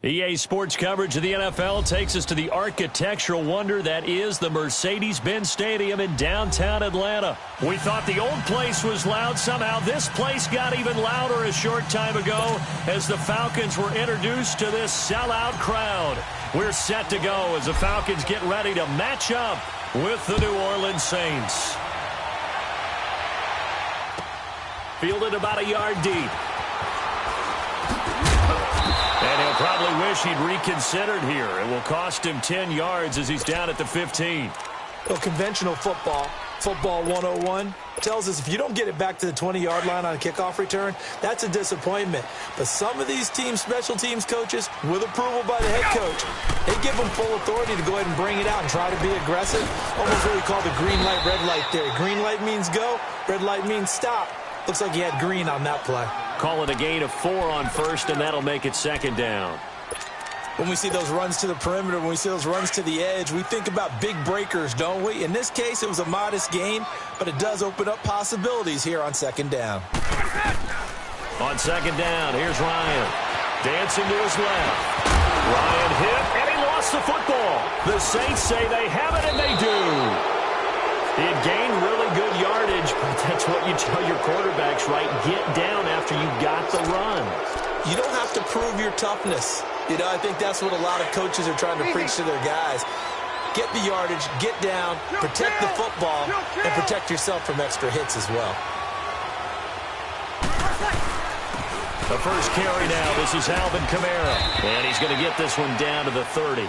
EA Sports coverage of the NFL takes us to the architectural wonder that is the Mercedes-Benz Stadium in downtown Atlanta. We thought the old place was loud. Somehow this place got even louder a short time ago as the Falcons were introduced to this sellout crowd. We're set to go as the Falcons get ready to match up with the New Orleans Saints. Fielded about a yard deep. And he'll probably wish he'd reconsidered here. It will cost him 10 yards as he's down at the 15. Well, conventional football 101, tells us if you don't get it back to the 20-yard line on a kickoff return, that's a disappointment. But some of these teams, special teams coaches, with approval by the head coach, they give them full authority to go ahead and bring it out and try to be aggressive. Almost what we call the green light, red light theory. Green light means go, red light means stop. Looks like he had green on that play. Call it a gain of 4 on first, and that'll make it second down. When we see those runs to the perimeter, when we see those runs to the edge, we think about big breakers, don't we? In this case, it was a modest gain, but it does open up possibilities here on second down. On second down, here's Ryan. Dancing to his left. Ryan hit, and he lost the football. The Saints say they have it, and they do. He had gained really good yardage, but that's what you tell your quarterbacks, right? Get down after you got the run. You don't have to prove your toughness. You know, I think that's what a lot of coaches are trying to preach to their guys. Get the yardage, get down, protect the football, and protect yourself from extra hits as well. The first carry now, this is Alvin Kamara. And he's going to get this one down to the 30.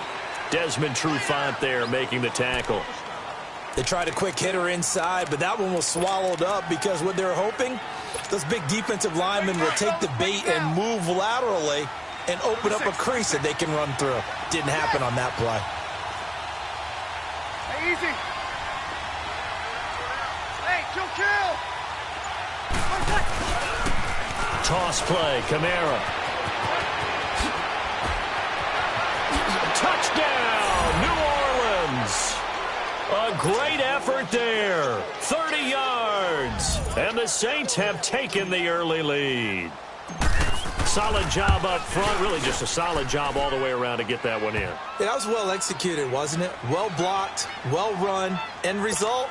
Desmond Trufant there making the tackle. They tried a quick hitter inside, but that one was swallowed up because what they're hoping, those big defensive linemen will take the bait and move laterally and open up a crease that they can run through. Didn't happen on that play. Hey, easy. Hey, kill. Toss play, Kamara. Touchdown, New Orleans. A great effort there. 30 yards. And the Saints have taken the early lead. Solid job up front. Really just a solid job all the way around to get that one in. Yeah, that was well executed, wasn't it? Well blocked, well run. End result,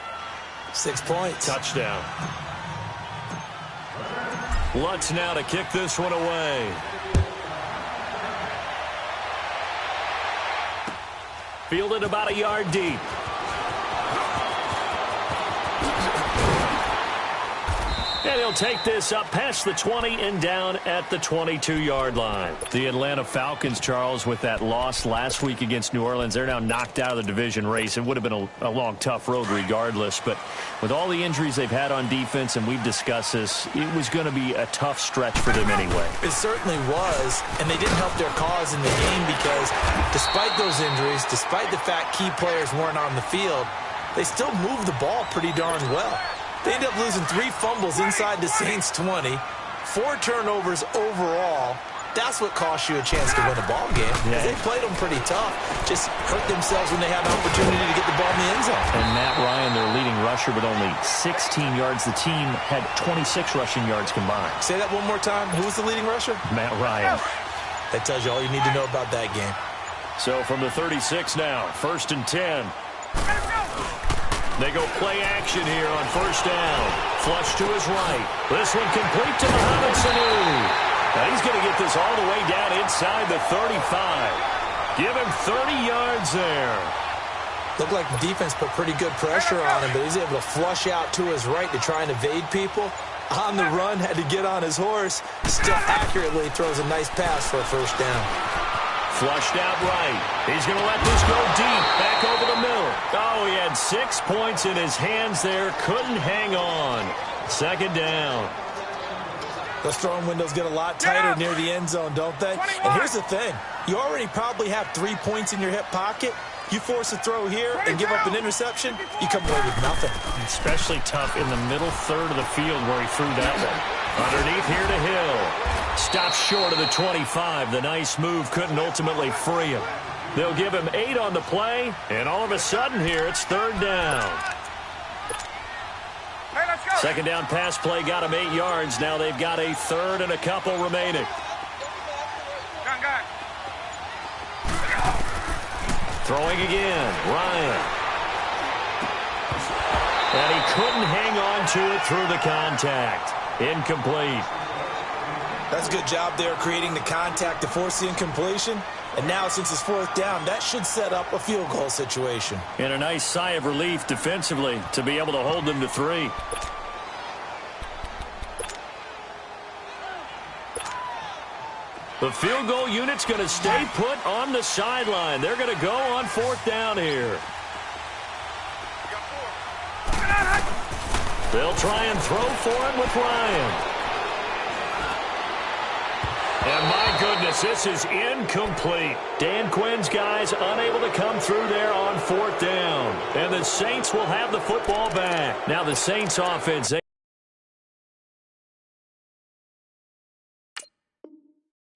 6 points. Touchdown. Lutz now to kick this one away. Fielded about a yard deep. And he'll take this up past the 20 and down at the 22-yard line. The Atlanta Falcons, Charles, with that loss last week against New Orleans, they're now knocked out of the division race. It would have been a long, tough road regardless. But with all the injuries they've had on defense, and we've discussed this, it was going to be a tough stretch for them anyway. It certainly was, and they didn't help their cause in the game because despite those injuries, despite the fact key players weren't on the field, they still moved the ball pretty darn well. They ended up losing 3 fumbles inside the Saints' 20, 4 turnovers overall. That's what cost you a chance to win a ball game. Yeah. They played them pretty tough, just hurt themselves when they had an opportunity to get the ball in the end zone. And Matt Ryan, their leading rusher, with only 16 yards. The team had 26 rushing yards combined. Say that one more time. Who was the leading rusher? Matt Ryan. That tells you all you need to know about that game. So from the 36 now, 1st and 10. They go play action here on first down. Flush to his right. This one complete to Mohamed Sanu. Now he's going to get this all the way down inside the 35. Give him 30 yards there. Looked like the defense put pretty good pressure on him, but he's able to flush out to his right to try and evade people. On the run, had to get on his horse. Still accurately throws a nice pass for a first down. Flushed out right. He's going to let this go deep. Back over the middle. Oh, he had 6 points in his hands there. Couldn't hang on. Second down. Those throwing windows get a lot tighter near the end zone, don't they? 21. And here's the thing. You already probably have 3 points in your hip pocket. You force a throw here and give up an interception, you come away with nothing. Especially tough in the middle third of the field where he threw that one. Underneath here to Hill. Stops short of the 25. The nice move couldn't ultimately free him. They'll give him 8 on the play, and all of a sudden here it's 3rd down. Hey, let's go. Second down pass play got him 8 yards. Now they've got a 3rd and a couple remaining. Throwing again, Ryan. And he couldn't hang on to it through the contact. Incomplete. That's a good job there creating the contact to force the incompletion. And now, since it's fourth down, that should set up a field goal situation. And a nice sigh of relief defensively to be able to hold them to 3. The field goal unit's going to stay put on the sideline. They're going to go on fourth down here. They'll try and throw for him with Ryan. And my goodness, this is incomplete. Dan Quinn's guys unable to come through there on fourth down. And the Saints will have the football back. Now the Saints offense,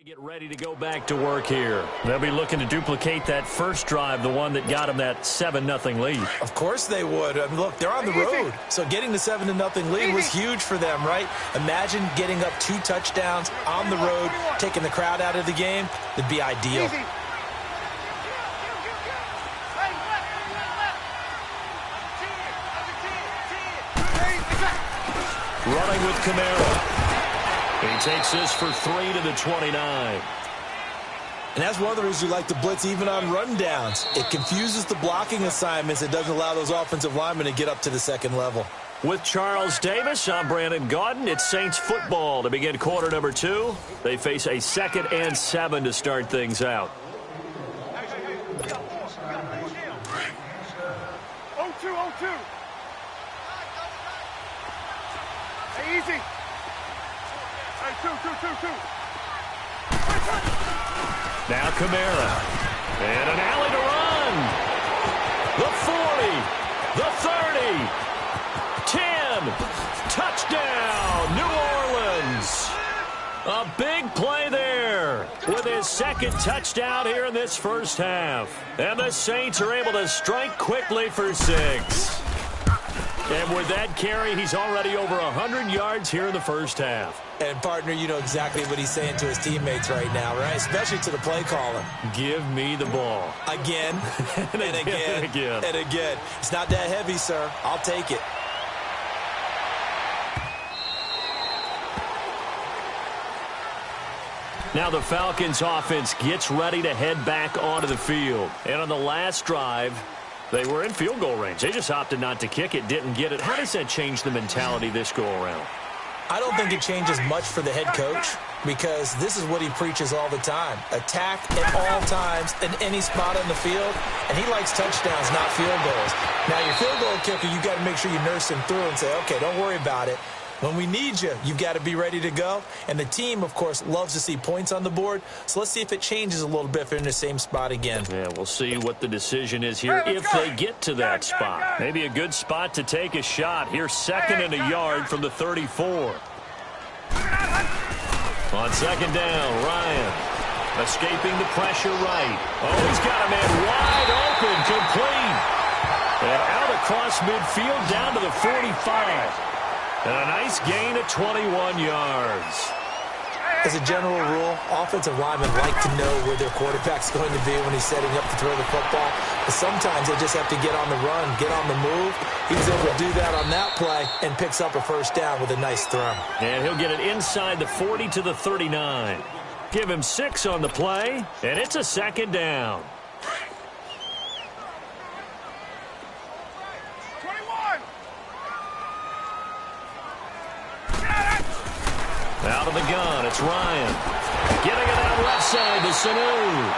get ready to go back to work here. They'll be looking to duplicate that first drive, the one that got them that 7-0 lead. Of course they would. I mean, look, they're on the road. So getting the 7-0 lead was huge for them, right? Imagine getting up 2 touchdowns on the road, taking the crowd out of the game. It'd be ideal. Running with Kamara. He takes this for 3 to the 29. And that's one of the reasons you like to blitz even on rundowns. It confuses the blocking assignments. It doesn't allow those offensive linemen to get up to the second level. With Charles Davis, I'm Brandon Gaudin. It's Saints football to begin quarter number 2. They face a 2nd and 7 to start things out. 0-2. Hey, easy. Hey, 2. Now Kamara. And an alley to run. The 40. The 30. 10. Touchdown, New Orleans. A big play there with his 2nd touchdown here in this first half. And the Saints are able to strike quickly for 6. And with that carry, he's already over 100 yards here in the first half. And, partner, you know exactly what he's saying to his teammates right now, right? Especially to the play caller. Give me the ball. Again, and again. And again. It's not that heavy, sir. I'll take it. Now the Falcons offense gets ready to head back onto the field. And on the last drive, they were in field goal range. They just opted not to kick it, didn't get it. How does that change the mentality this go-around? I don't think it changes much for the head coach because this is what he preaches all the time. Attack at all times in any spot on the field, and he likes touchdowns, not field goals. Now, your field goal kicker, you got to make sure you nurse him through and say, okay, don't worry about it. When we need you, you've got to be ready to go. And the team, of course, loves to see points on the board. So let's see if it changes a little bit if they're in the same spot again. Yeah, we'll see what the decision is here if they get to that spot. Maybe a good spot to take a shot. Here's 2nd and a yard from the 34. On 2nd down, Ryan escaping the pressure right. Oh, he's got a man wide open, complete. And out across midfield down to the 45. And a nice gain of 21 yards. As a general rule, offensive linemen like to know where their quarterback's going to be when he's setting up to throw the football. But sometimes they just have to get on the run, get on the move. He was able to do that on that play and picks up a first down with a nice throw. And he'll get it inside the 40 to the 39. Give him 6 on the play, and it's a 2nd down. Out of the gun, it's Ryan. Getting it out left side to Sanu.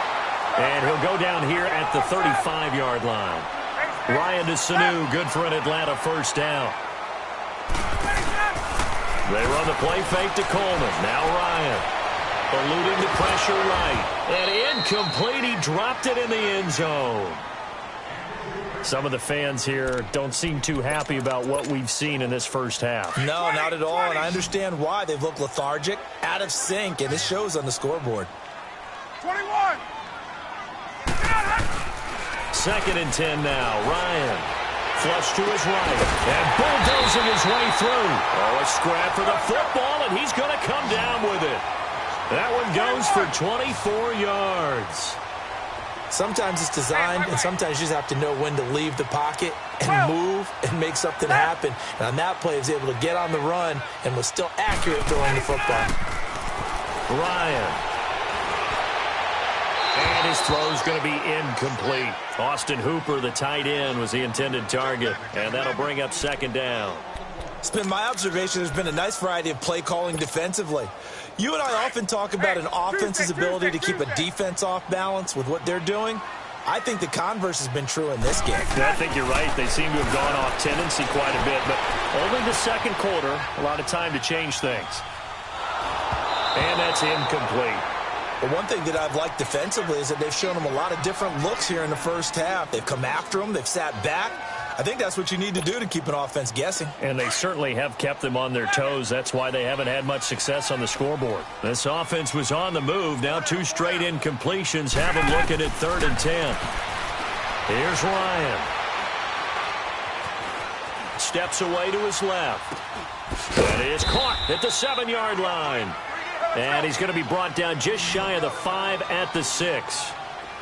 And he'll go down here at the 35-yard line. Ryan to Sanu, good for an Atlanta first down. They run the play fake to Coleman. Now Ryan. Eluding the pressure right. And incomplete, he dropped it in the end zone. Some of the fans here don't seem too happy about what we've seen in this first half. No, not at all, and I understand why. They've looked lethargic, out of sync, and it shows on the scoreboard. 21. 2nd and 10 now. Ryan flush to his right and bulldozing his way through. Oh, a scrap for the football, and he's going to come down with it. That one goes for 24 yards. Sometimes it's designed, and sometimes you just have to know when to leave the pocket and move and make something happen. And on that play, he was able to get on the run and was still accurate throwing the football. Ryan. And his throw's going to be incomplete. Austin Hooper, the tight end, was the intended target. And that'll bring up second down. It's been my observation there's been a nice variety of play calling defensively. You and I often talk about an offense's ability to keep a defense off balance with what they're doing. I think the converse has been true in this game. I think you're right. They seem to have gone off tendency quite a bit, but only the second quarter, a lot of time to change things. And that's incomplete. But one thing that I've liked defensively is that they've shown them a lot of different looks here in the first half. They've come after them. They've sat back. I think that's what you need to do to keep an offense guessing. And they certainly have kept them on their toes. That's why they haven't had much success on the scoreboard. This offense was on the move. Now 2 straight incompletions have them looking at 3rd and 10. Here's Ryan. Steps away to his left. That is caught at the 7-yard line. And he's going to be brought down just shy of the 5 at the 6.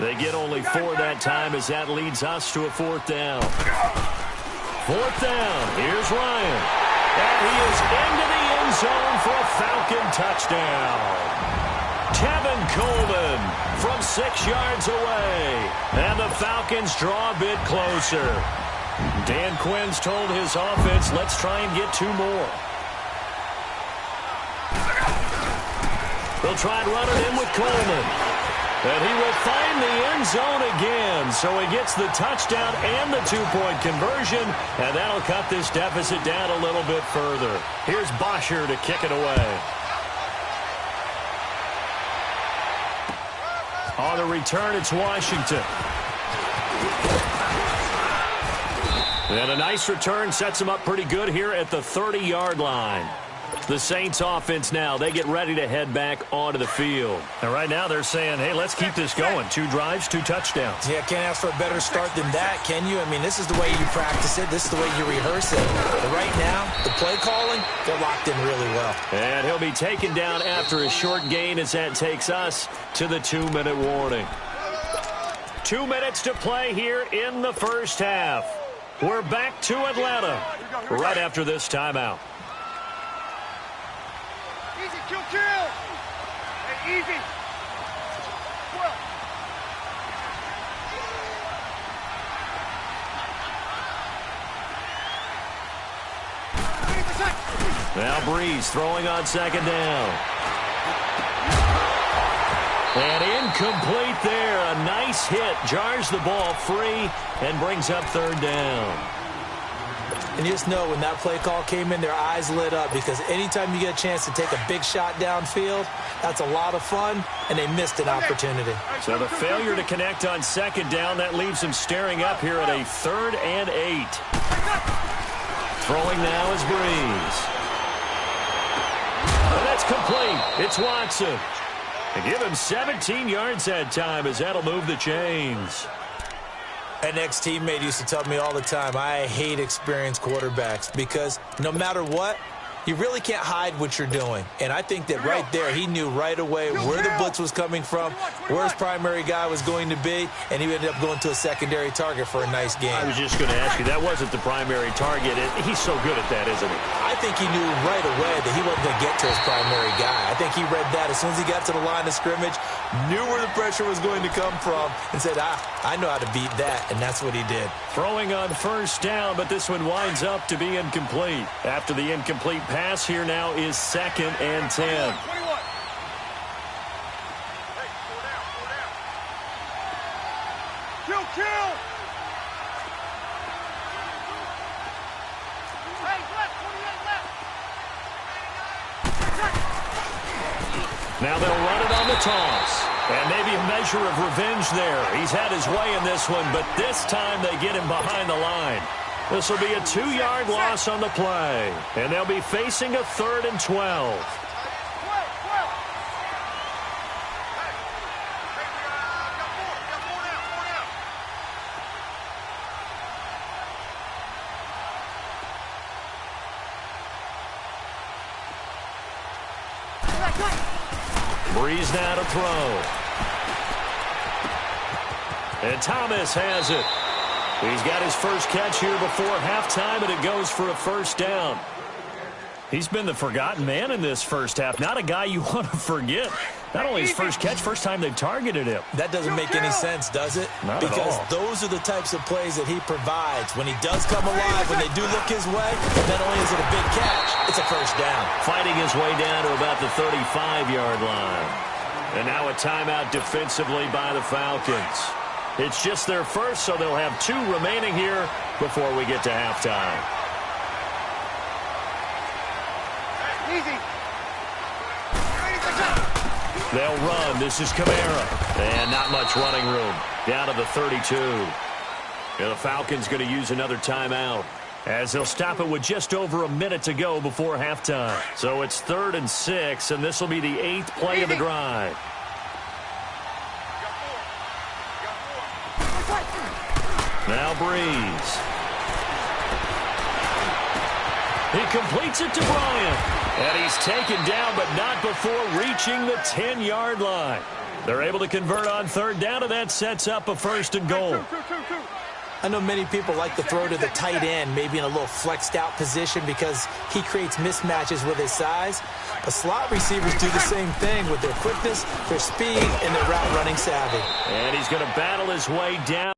They get only 4 that time as that leads us to a 4th down. 4th down. Here's Ryan. And he is into the end zone for a Falcon touchdown. Tevin Coleman from 6 yards away. And the Falcons draw a bit closer. Dan Quinn's told his offense, let's try and get 2 more. They'll try and run it in with Coleman. And he will find the end zone again. So he gets the touchdown and the 2-point conversion. And that'll cut this deficit down a little bit further. Here's Bosher to kick it away. On the return, it's Washington. And a nice return sets them up pretty good here at the 30-yard line. The Saints offense now, they get ready to head back onto the field. And right now they're saying, hey, let's keep this going. 2 drives, 2 touchdowns. Yeah, can't ask for a better start than that, can you? I mean, this is the way you practice it. This is the way you rehearse it. But right now, the play calling, they're locked in really well. And he'll be taken down after a short gain as that takes us to the 2-minute warning. 2 minutes to play here in the first half. We're back to Atlanta right after this timeout. Easy, kill. Hey, easy. 12. Now Breeze throwing on 2nd down. And incomplete there. A nice hit. Jars the ball free and brings up 3rd down. And you just know when that play call came in, their eyes lit up because anytime you get a chance to take a big shot downfield, that's a lot of fun, and they missed an opportunity. So the failure to connect on 2nd down, that leaves them staring up here at a 3rd and 8. Throwing now is Breeze. And that's complete. It's Watson. And give him 17 yards that time as that'll move the chains. An ex-teammate used to tell me all the time, I hate experienced quarterbacks because no matter what, you really can't hide what you're doing. And I think that right there, he knew right away where the blitz was coming from, where his primary guy was going to be, and he ended up going to a secondary target for a nice game. I was just going to ask you, that wasn't the primary target. He's so good at that, isn't he? I think he knew right away that he wasn't going to get to his primary guy. I think he read that as soon as he got to the line of scrimmage, knew where the pressure was going to come from, and said, I know how to beat that, and that's what he did. Throwing on 1st down, but this one winds up to be incomplete. After the incomplete pass, here now is 2nd and 10. 21. Hey, 4 down. Kill. Hey, left, 28 left. Now they'll run it on the toss. And maybe a measure of revenge there. He's had his way in this one, but this time they get him behind the line. This will be a 2-yard loss on the play. And they'll be facing a 3rd and 12. Breeze now to throw. And Thomas has it. He's got his first catch here before halftime, and it goes for a first down. He's been the forgotten man in this first half. Not a guy you want to forget. Not only his first catch, first time they've targeted him. That doesn't make any sense, does it? Not at all. Because those are the types of plays that he provides. When he does come alive, when they do look his way, not only is it a big catch, it's a first down. Fighting his way down to about the 35-yard line. And now a timeout defensively by the Falcons. It's just their first, so they'll have 2 remaining here before we get to halftime. Easy. They'll run. This is Kamara. And not much running room. Down to the 32. And the Falcons going to use another timeout, as they'll stop it with just over a minute to go before halftime. So it's 3rd and 6, and this will be the 8th play of the drive. Now Breeze. He completes it to Bryant. And he's taken down, but not before reaching the 10-yard line. They're able to convert on 3rd down, and that sets up a 1st and goal. I know many people like to throw to the tight end, maybe in a little flexed out position because he creates mismatches with his size. But slot receivers do the same thing with their quickness, their speed, and their route running savvy. And he's going to battle his way down.